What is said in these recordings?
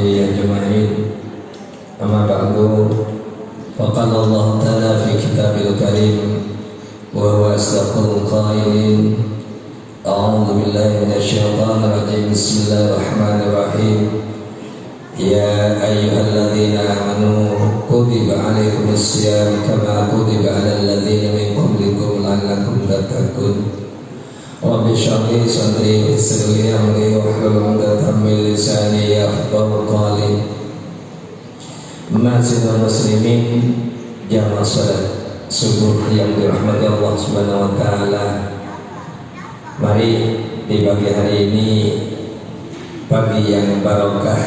وصحبه أجمعين أما بعد فقال الله تعالى في كتابه الكريم وهو أصدق القائلين أعوذ بالله من الشيطان الرجيم بسم الله الرحمن الرحيم يا أيها الذين آمنوا كتب عليكم الصيام كما كتب على الذين من قبلكم لعلكم تتقون رب اشرح لي صدري ويسر لي أمري واحلل عقدة من لساني يفقهوا قولي Ma'asyiral muslimin jamaah salat subuh yang dirahmati Allah Subhanahu wa taala. Mari di pagi hari ini, pagi yang barokah,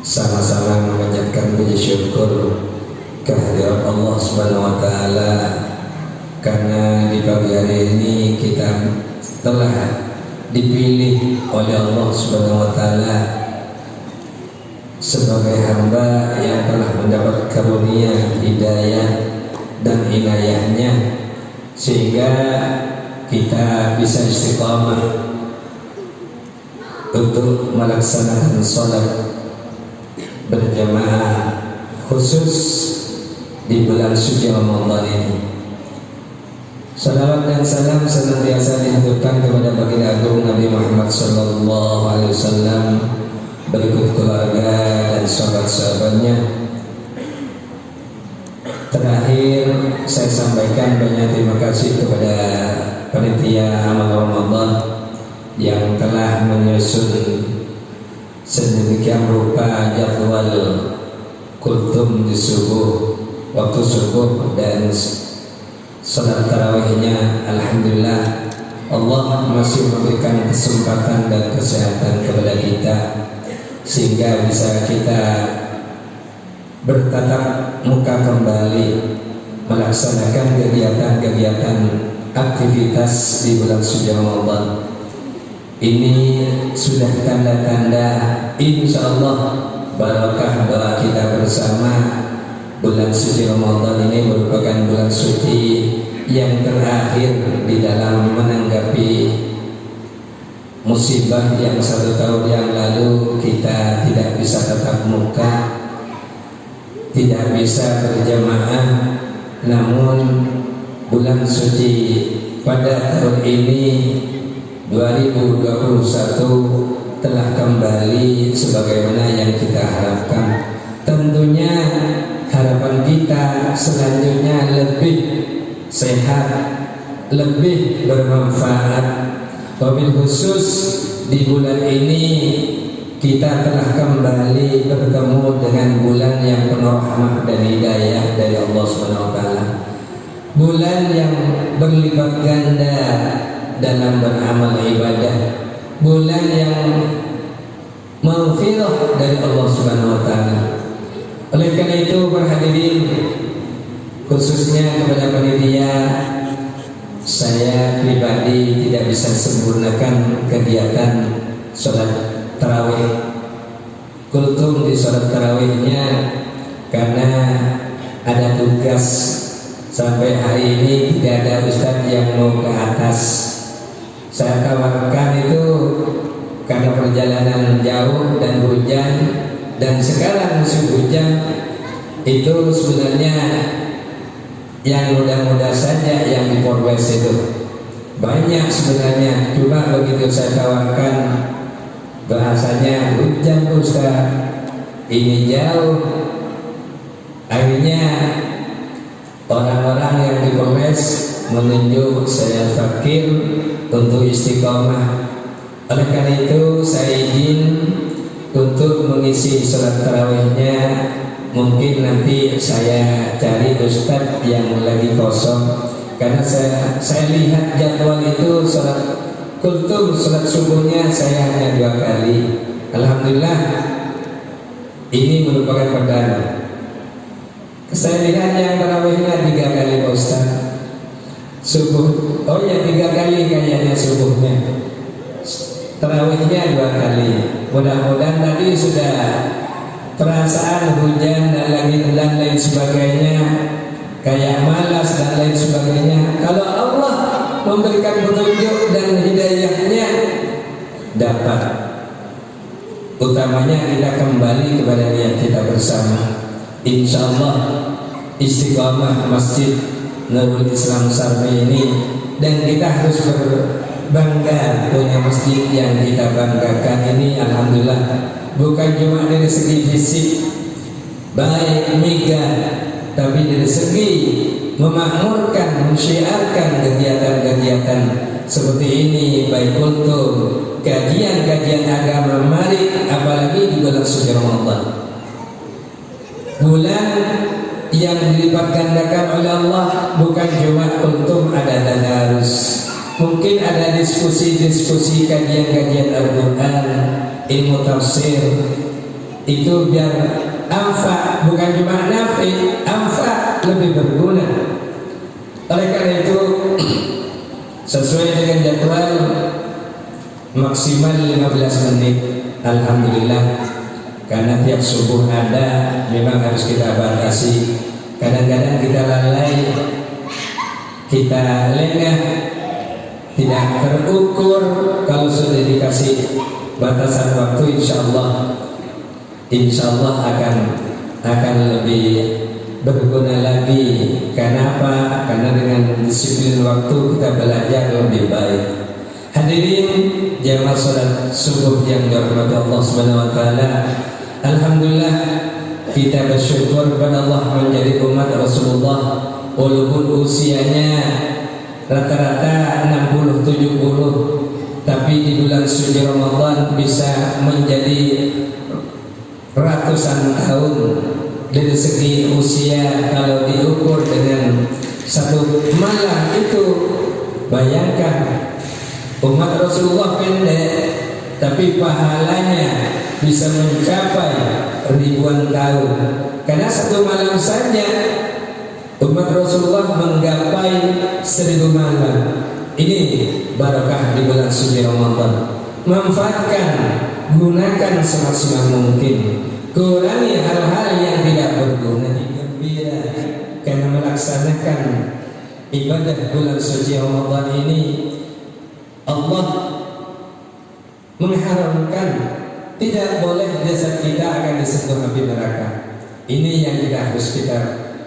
sama-sama memanjatkan puji syukur kehadirat Allah Subhanahu wa taala karena di pagi hari ini kita telah dipilih oleh Allah Subhanahu wa taala sebagai hamba yang telah mendapat karunia hidayah dan inayahnya sehingga kita bisa istiqamah untuk melaksanakan sholat berjamaah khusus di bulan suci Ramadan ini. Salawat dan salam senantiasa dihaturkan kepada baginda agung Nabi Muhammad SAW, berikut keluarga dan sahabat-sahabatnya. Terakhir saya sampaikan banyak terima kasih kepada panitia amal Ramadan yang telah menyusun sedemikian rupa jadwal kultum di subuh, waktu subuh dan salat tarawihnya. Alhamdulillah Allah masih memberikan kesempatan dan kesehatan kepada kita sehingga bisa kita bertatap muka kembali melaksanakan kegiatan-kegiatan aktivitas di bulan suci Ramadan. Ini sudah tanda-tanda insyaallah barakah doa kita bersama. Bulan suci Ramadan ini merupakan bulan suci yang terakhir di dalam menanggapi musibah yang 1 tahun yang lalu kita tidak bisa tatap muka, tidak bisa berjamaah. Namun bulan suci pada tahun ini 2021 telah kembali sebagaimana yang kita harapkan. Tentunya harapan kita selanjutnya lebih sehat, lebih bermanfaat. Wabil khusus di bulan ini kita telah kembali bertemu dengan bulan yang penuh rahmat dan hidayah dari Allah Subhanahu wa taala. Bulan yang berlipat ganda dalam beramal ibadah. Bulan yang maghfirah dari Allah Subhanahu wa taala. Oleh karena itu berhadirin, khususnya kepada panitia, saya pribadi tidak bisa sempurnakan kegiatan sholat tarawih kultum di sholat tarawihnya karena ada tugas. Sampai hari ini tidak ada ustadz yang mau ke atas. Saya tawarkan itu karena perjalanan jauh dan hujan, dan sekarang musim hujan itu sebenarnya yang mudah-mudah saja yang di Polres itu banyak sebenarnya. Cuma begitu saya tawarkan bahasanya hujan Ustaz, ini jauh, akhirnya orang-orang yang di Polres menunjuk saya fakir untuk istiqomah. Oleh karena itu saya izin untuk mengisi sholat tarawihnya. Mungkin nanti saya cari ustadz yang lagi kosong karena saya lihat jadwal itu sholat kultum, sholat subuhnya saya hanya 2 kali. Alhamdulillah ini merupakan perdana. Saya lihat yang tarawihnya 3 kali Pak Ustaz. Subuh, oh ya 3 kali kayaknya subuhnya. Tarawihnya 2 kali. Mudah-mudahan tadi sudah perasaan hujan dan lain sebagainya, kayak malas dan lain sebagainya. Kalau Allah memberikan petunjuk dan hidayahnya, dapat utamanya kita kembali kepada niat kita bersama. Insya Allah istiqamah Masjid Nurul Islam Sarmi ini, dan kita harus berbangga punya masjid yang kita banggakan ini. Alhamdulillah, bukan cuma dari segi fisik baik megah, tapi dari segi memakmurkan, mensyiarkan kegiatan-kegiatan seperti ini, baik kultur, kajian-kajian agama menarik, apalagi di bulan suci Ramadan, bulan yang dilipat gandakan oleh Allah. Bukan cuma untuk ada tadarus, mungkin ada diskusi-diskusi, kajian-kajian Al-Quran, ilmu tafsir, itu biar amfa, bukan cuma nafi, amfa, lebih berguna. Oleh karena itu sesuai dengan jadwal maksimal 15 menit. Alhamdulillah, karena tiap subuh ada, memang harus kita batasi. Kadang-kadang kita lalai, kita lengah, tidak terukur. Kalau sudah dikasih batasan waktu, insya Allah akan lebih berguna lagi. Karena apa? Karena dengan disiplin waktu kita belajar lebih baik. Hadirin jamaah salat subuh yang dirahmati Allah Subhanahu wa taala, alhamdulillah kita bersyukur kepada Allah menjadi umat Rasulullah, walaupun usianya rata-rata 60-70, tapi di bulan suci Ramadan bisa menjadi ratusan tahun. Dari segi usia kalau diukur dengan satu malam itu, bayangkan umat Rasulullah pendek, tapi pahalanya bisa mencapai ribuan tahun. Karena satu malam saja umat Rasulullah menggapai 1000 malam. Ini barakah di bulan suci Ramadan. Manfaatkan, gunakan semaksimal mungkin. Kurangi hal-hal yang tidak berguna. Gembira karena melaksanakan ibadah bulan suci Ramadan ini. Allah mengharamkan, tidak boleh jasad kita akan disentuh api neraka. Ini yang harus kita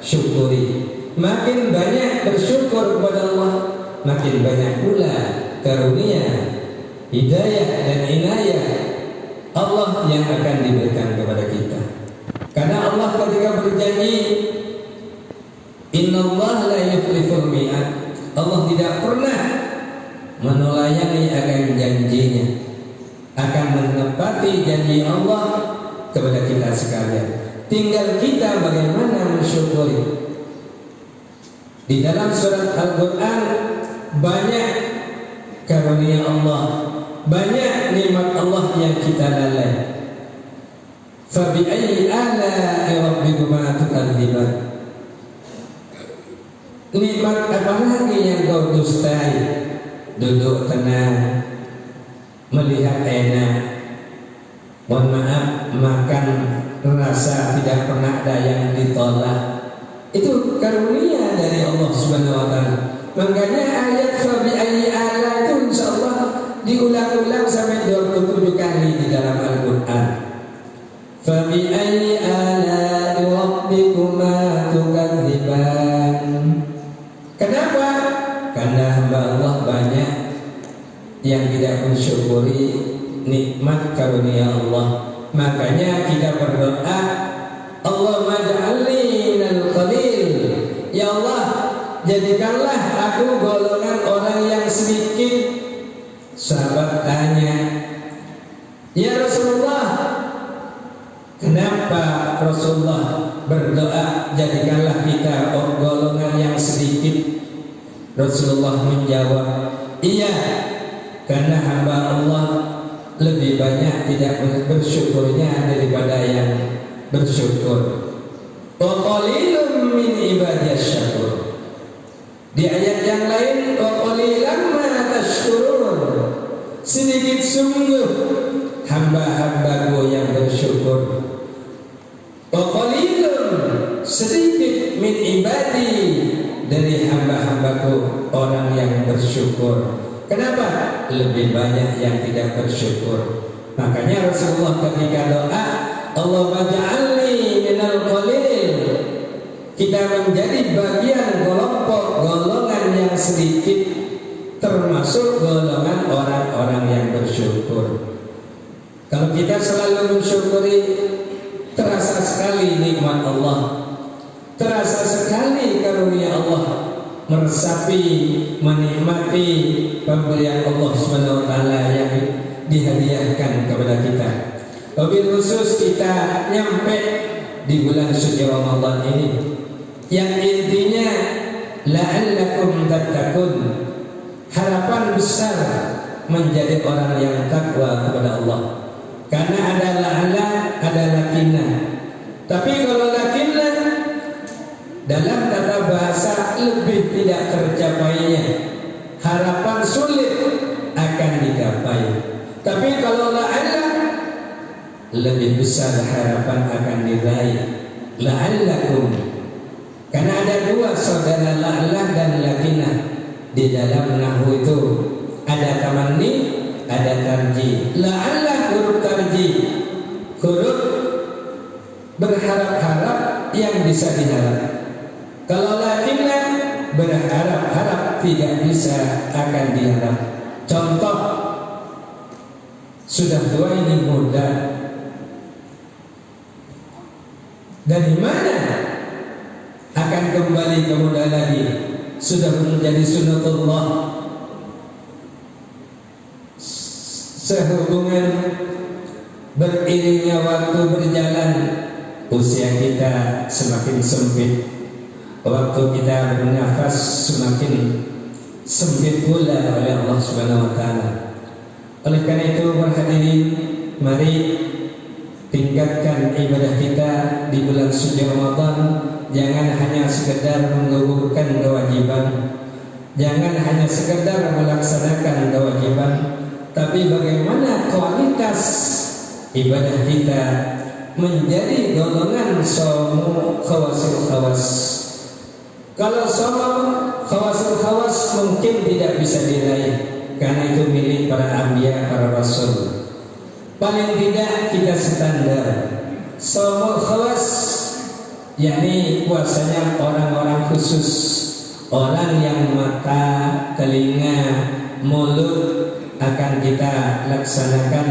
syukuri. Makin banyak bersyukur kepada Allah, makin banyak pula karunia, hidayah dan inayah Allah yang akan diberikan kepada kita. Karena Allah ketika berjanji, Innallaha la yukhliful mi'ad, Allah tidak pernah menelayani akan janjinya, akan menepati janji Allah kepada kita sekalian. Tinggal kita bagaimana mensyukuri. Di dalam surat Al-Quran banyak karunia Allah, banyak nikmat Allah yang kita lalai. Fabi ayyi ala'i rabbikuma tukadziban. Nikmat apa lagi yang kau dustai? Duduk tenang, melihat enak, mohon maaf, makan rasa tidak pernah ada yang ditolak. Itu karunia dari Allah Subhanahu wa taala. Makanya ayat fabi ayyi ala itu insyaallah diulang-ulang sampai 27 kali di dalam Al-Qur'an. Fabi ayyi ala rabbikuma tukadziban. Kenapa? Karena hamba Allah banyak yang tidak mensyukuri nikmat karunia Allah. Makanya kita berdoa, Allahumma ja'alni minal qalil. Ya Allah, jadikanlah aku golongan orang yang sedikit. Sahabat tanya, ya Rasulullah, kenapa Rasulullah berdoa jadikanlah kita golongan yang sedikit? Rasulullah menjawab, iya, karena hamba Allah lebih banyak tidak bersyukurnya daripada yang bersyukur. Wa qalilun min ibadiyas syakur. Di ayat yang lain, wa qalilan ma tashkurun. Sedikit sungguh hamba-hambaku yang bersyukur. Wa qalilun, sedikit min ibadi, dari hamba-hambaku orang yang bersyukur. Kenapa? Lebih banyak yang tidak bersyukur. Makanya Rasulullah ketika doa, Allahumma ja'alni minal qalil, kita menjadi bagian kelompok golongan yang sedikit, termasuk golongan orang-orang yang bersyukur. Kalau kita selalu mensyukuri, terasa sekali nikmat Allah, terasa sekali karunia Allah, meresapi, menikmati pemberian Allah SWT yang dihadiahkan kepada kita. Wabil khusus kita nyampe di bulan suci Ramadan ini, yang intinya la'allakum tattaqun, harapan besar menjadi orang yang takwa kepada Allah. Karena ada la'alla, ada lakinna. Tapi kalau lakinna dalam tata bahasa lebih tidak tercapainya, harapan sulit akan digapai. Tapi kalau la'alla, lebih besar harapan akan diraih. La'allakum, karena ada dua saudara la'alla dan lakinah. Di dalam nahwu itu ada tamanni, ada tarji. La'alla huruf tarji, huruf berharap-harap yang bisa diharap. Kalau lakinah berharap-harap tidak bisa akan diharap. Contoh, sudah tua ini muda, dari mana akan kembali ke muda lagi? Sudah menjadi sunnatullah. Sehubungan beriringnya waktu berjalan, usia kita semakin sempit, waktu kita bernafas semakin sempit pula oleh Allah Subhanahu wa taala. Oleh karena itu, hadirin, mari tingkatkan ibadah kita di bulan suci Ramadan. Jangan hanya sekedar menggugurkan kewajiban, jangan hanya sekedar melaksanakan kewajiban, tapi bagaimana kualitas ibadah kita menjadi golongan somu khawasul khawas. Kalau somu khawasul khawas mungkin tidak bisa diraih, karena itu milik para anbiya, para rasul. Paling tidak kita standar somu khawas, yakni puasanya orang-orang khusus, orang yang mata, telinga, mulut akan kita laksanakan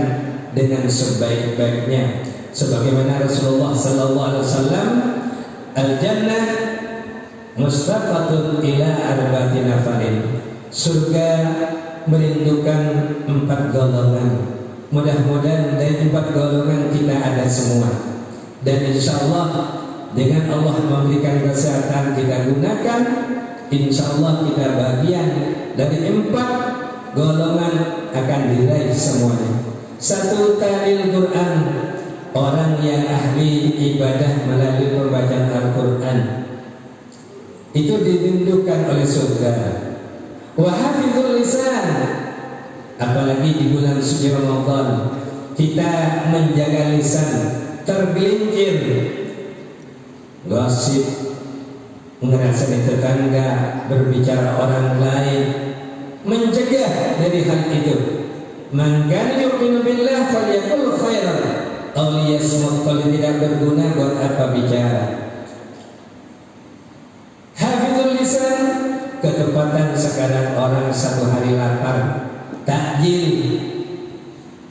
dengan sebaik-baiknya. Sebagaimana Rasulullah sallallahu alaihi wasallam, al-jannah mustaqatun ila arba'ati nafarin, surga merindukan 4 golongan. Mudah-mudahan dari 4 golongan kita ada semua. Dan insyaallah dengan Allah memberikan kesehatan kita gunakan, insya Allah kita bagian dari 4 golongan akan diraih semuanya. 1, talil Quran, orang yang ahli ibadah melalui pembacaan Al-Quran, itu dirindukan oleh surga. Wa hafizul lisan, apalagi di bulan suci Ramadan, kita menjaga lisan, tergelincir gosip, mengerasani tetangga, berbicara orang lain, mencegah dari hal itu. Man kana yu'minu billah falyaqul khairan aw liyasmut. Kalau tidak berguna, buat apa bicara? Hafizul lisan, ketepatan sekarang orang satu hari lapar, takjil,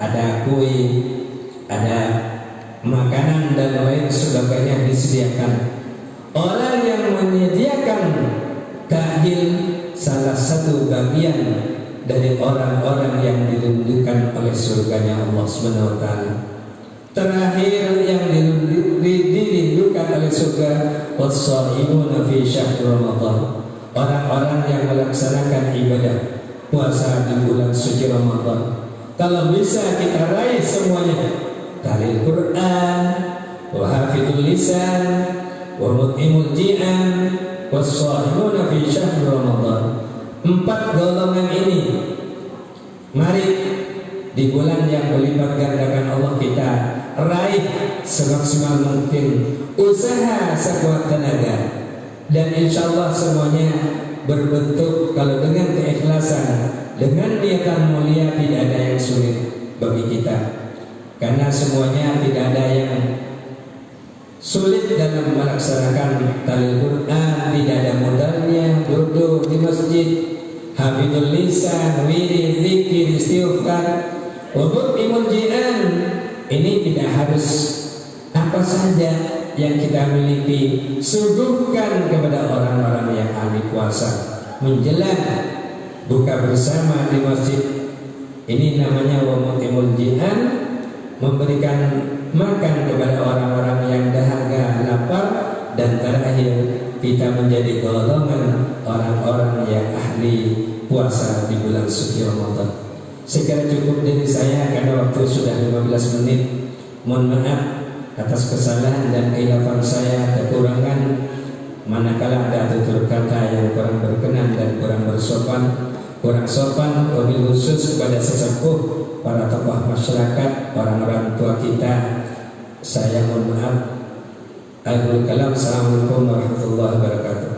ada kue, ada makanan dan lain sebagainya disediakan. Orang yang menyediakan takjil salah satu bagian dari orang-orang yang dirindukan oleh surganya Allah Subhanahu wa taala. Terakhir yang dirindukan oleh surga, was-shaimuna fi syahr Ramadan, orang-orang yang melaksanakan ibadah puasa di bulan suci Ramadan. Kalau bisa kita raih semuanya, talil Quran, wa hafidul lisan, wa mut'imul ji'an, was-shahimuna fi syahr Ramadan. 4 golongan ini, mari di bulan yang berlipat gandakan Allah kita raih semaksimal mungkin, usaha sekuat tenaga, dan insya Allah semuanya berbentuk kalau dengan keikhlasan, dengan niatan mulia, tidak ada yang sulit bagi kita. karena semuanya tidak ada yang sulit dalam melaksanakan talil Quran, tidak ada modalnya duduk di masjid, hafidul lisan, wirid, zikir, istighfar, untuk imuljian. Ini tidak harus apa saja yang kita miliki suguhkan kepada orang-orang yang ahli puasa. Menjelang buka bersama di masjid, ini namanya wamukimul jihan, memberikan makan kepada orang-orang yang dahaga, lapar, dan terakhir kita menjadi golongan orang-orang yang ahli puasa di bulan suci Ramadan. Sekira cukup dari saya karena waktu sudah 15 menit. Mohon maaf atas kesalahan dan khilafan saya, kekurangan manakala ada tutur kata yang kurang berkenan dan kurang sopan, wabil khusus kepada sesepuh, para tokoh masyarakat, orang-orang tua kita, saya mohon maaf. Akhirul kalam, assalamualaikum warahmatullahi wabarakatuh.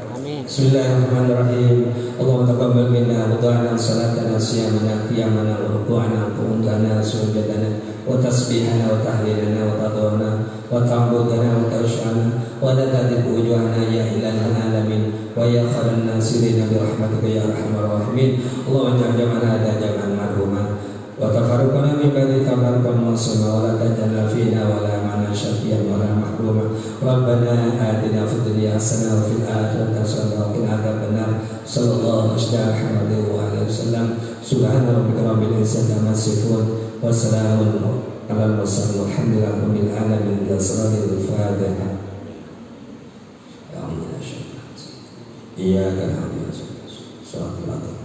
Bismillahirrahmanirrahim. Allahumma taqabbal minna wudu'ana, salatana, siyamana, qiyamana, wa ruku'ana, qudana, sujudana, wa tasbihana, wa tahlilana, wa tadawna, wa ta'budana, wa ta'ushana, wa ladadib wujuhana ya ilahal alamin, wa ya kharan nasirina bi rahmatika ya arhamar rahimin. Allahumma jam'ana ada jam'an marhumah, wa tafarruqana min ba'di tafarruqan ma'suma, wa la taj'alna fina wa la ma'na syaqiyan wa la mahruma. Rabbana atina fid dunya hasanah wa fil akhirati hasanah wa qina adzabannar. Sallallahu alaihi wasallam. Subhana rabbika rabbil izzati amma yasifun wa salamun alal mursalin walhamdulillahi rabbil alamin. Al-Fatihah. Ya Allah, iyyaka na'budu wa iyyaka nasta'in.